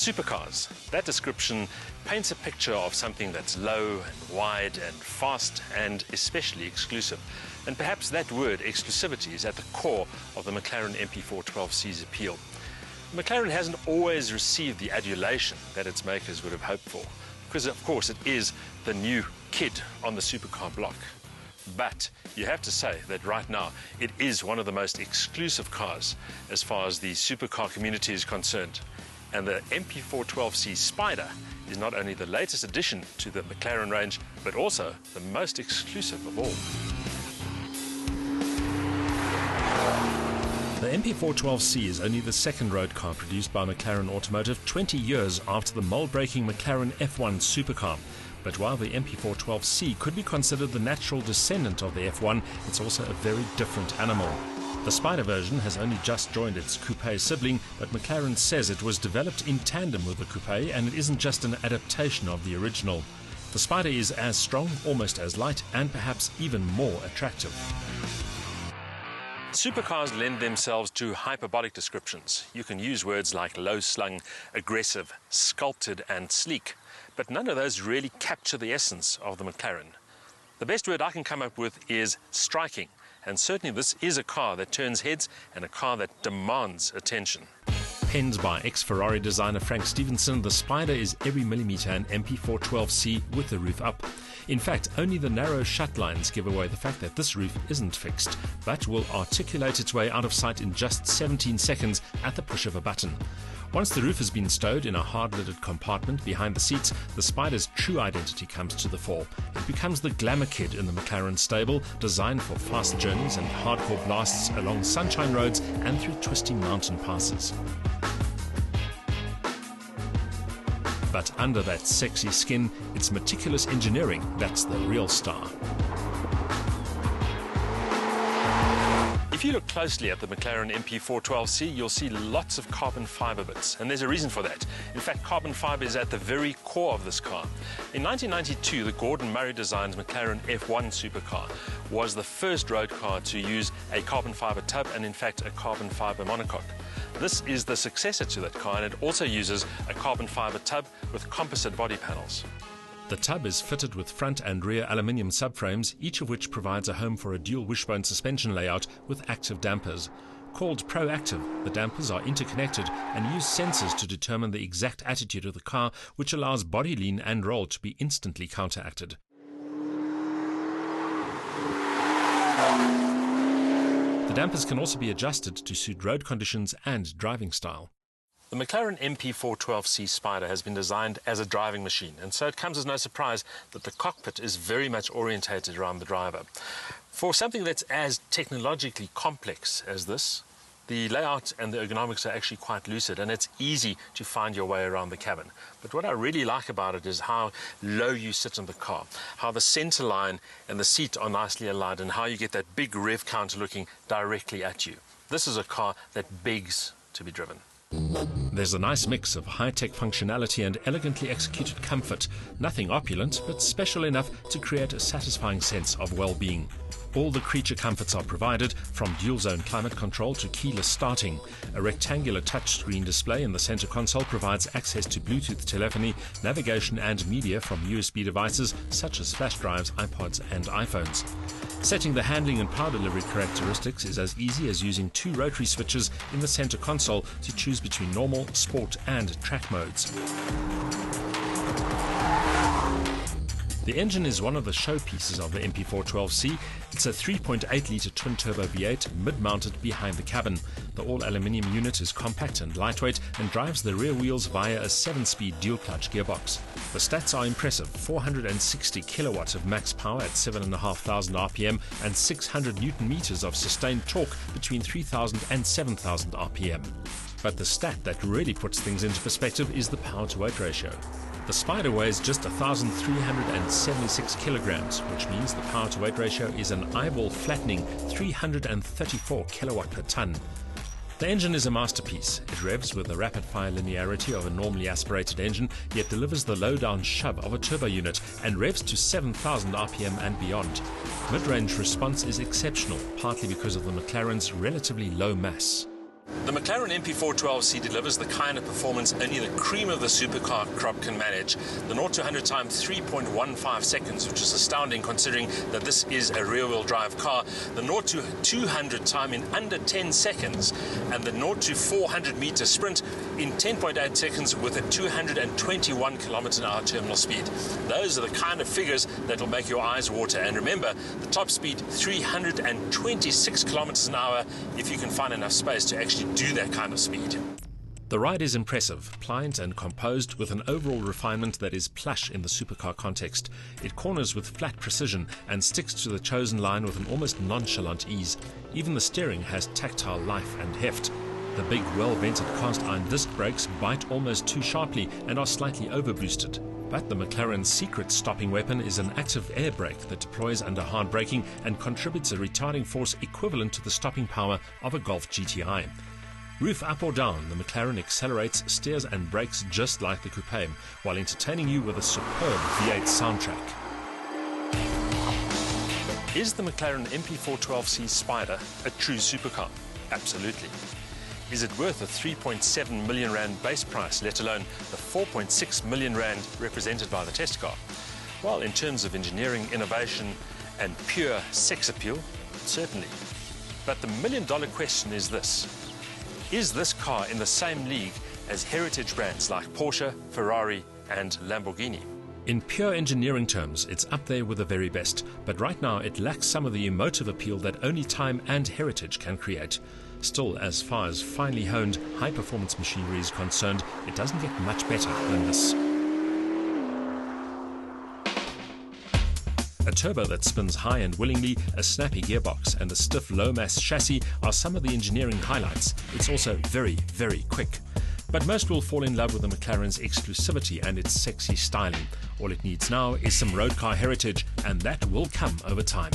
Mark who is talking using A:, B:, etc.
A: Supercars. That description paints a picture of something that's low and wide and fast and especially exclusive. And perhaps that word, exclusivity, is at the core of the McLaren MP4-12C's appeal. McLaren hasn't always received the adulation that its makers would have hoped for, because of course it is the new kid on the supercar block. But you have to say that right now it is one of the most exclusive cars as far as the supercar community is concerned. And the MP4-12C Spider is not only the latest addition to the McLaren range, but also the most exclusive of all. The MP4-12C is only the second road car produced by McLaren Automotive 20 years after the mold-breaking McLaren F1 supercar. But while the MP4-12C could be considered the natural descendant of the F1, it's also a very different animal. The Spider version has only just joined its coupe sibling, but McLaren says it was developed in tandem with the coupe and it isn't just an adaptation of the original. The Spider is as strong, almost as light, and perhaps even more attractive. Supercars lend themselves to hyperbolic descriptions. You can use words like low-slung, aggressive, sculpted and sleek, but none of those really capture the essence of the McLaren. The best word I can come up with is striking, and certainly this is a car that turns heads and a car that demands attention. Penned by ex-Ferrari designer Frank Stevenson, the Spider is every millimetre an MP4-12C with the roof up. In fact, only the narrow shut lines give away the fact that this roof isn't fixed, but will articulate its way out of sight in just 17 seconds at the push of a button. Once the roof has been stowed in a hard-lidded compartment behind the seats, the Spider's true identity comes to the fore. It becomes the glamour kid in the McLaren stable, designed for fast journeys and hardcore blasts along sunshine roads and through twisty mountain passes. But under that sexy skin, it's meticulous engineering that's the real star. If you look closely at the McLaren MP4-12C, you'll see lots of carbon fibre bits, and there's a reason for that. In fact, carbon fibre is at the very core of this car. In 1992, the Gordon Murray designed McLaren F1 supercar was the first road car to use a carbon fibre tub and, in fact, a carbon fibre monocoque. This is the successor to that car, and it also uses a carbon fibre tub with composite body panels. The tub is fitted with front and rear aluminium subframes, each of which provides a home for a dual wishbone suspension layout with active dampers. Called proactive, the dampers are interconnected and use sensors to determine the exact attitude of the car, which allows body lean and roll to be instantly counteracted. The dampers can also be adjusted to suit road conditions and driving style. The McLaren MP4-12C Spider has been designed as a driving machine, and so it comes as no surprise that the cockpit is very much orientated around the driver. For something that's as technologically complex as this, the layout and the ergonomics are actually quite lucid, and it's easy to find your way around the cabin. But what I really like about it is how low you sit in the car, how the center line and the seat are nicely aligned, and how you get that big rev counter looking directly at you. This is a car that begs to be driven. There's a nice mix of high-tech functionality and elegantly executed comfort. Nothing opulent, but special enough to create a satisfying sense of well-being. All the creature comforts are provided, from dual-zone climate control to keyless starting. A rectangular touchscreen display in the center console provides access to Bluetooth telephony, navigation and media from USB devices such as flash drives, iPods and iPhones. Setting the handling and power delivery characteristics is as easy as using two rotary switches in the center console to choose between normal, sport and track modes. The engine is one of the showpieces of the MP4-12C. It's a 3.8-litre twin-turbo V8 mid-mounted behind the cabin. The all-aluminium unit is compact and lightweight and drives the rear wheels via a 7-speed dual-clutch gearbox. The stats are impressive: 460 kilowatts of max power at 7,500 RPM and 600 Newton-meters of sustained torque between 3,000 and 7,000 RPM. But the stat that really puts things into perspective is the power-to-weight ratio. The Spider weighs just 1,376 kilograms, which means the power-to-weight ratio is an eyeball-flattening 334 kilowatt per ton. The engine is a masterpiece. It revs with the rapid-fire linearity of a normally aspirated engine, yet delivers the low-down shove of a turbo unit and revs to 7,000 RPM and beyond. Mid-range response is exceptional, partly because of the McLaren's relatively low mass. The McLaren MP4-12C delivers the kind of performance only the cream of the supercar crop can manage. The 0 to 100 time 3.15 seconds, which is astounding considering that this is a rear-wheel drive car. The 0 to 200 time in under 10 seconds, and the 0 to 400 meter sprint in 10.8 seconds with a 221 km/h terminal speed. Those are the kind of figures that will make your eyes water. And remember, the top speed 326 km/h if you can find enough space to actually do that kind of speed. The ride is impressive, pliant and composed, with an overall refinement that is plush in the supercar context. It corners with flat precision and sticks to the chosen line with an almost nonchalant ease. Even the steering has tactile life and heft. The big, well-vented cast-iron disc brakes bite almost too sharply and are slightly overboosted. But the McLaren's secret stopping weapon is an active air brake that deploys under hard braking and contributes a retarding force equivalent to the stopping power of a Golf GTI. Roof up or down, the McLaren accelerates, steers and brakes just like the coupe, while entertaining you with a superb V8 soundtrack. Is the McLaren MP4-12C Spider a true supercar? Absolutely. Is it worth a 3.7 million rand base price, let alone the 4.6 million rand represented by the test car? Well, in terms of engineering, innovation and pure sex appeal, certainly. But the million-dollar question is this: is this car in the same league as heritage brands like Porsche, Ferrari and Lamborghini? In pure engineering terms, it's up there with the very best, but right now it lacks some of the emotive appeal that only time and heritage can create. Still, as far as finely honed, high-performance machinery is concerned, it doesn't get much better than this. A turbo that spins high and willingly, a snappy gearbox and a stiff low-mass chassis are some of the engineering highlights. It's also very, very quick. But most will fall in love with the McLaren's exclusivity and its sexy styling. All it needs now is some road car heritage, and that will come over time.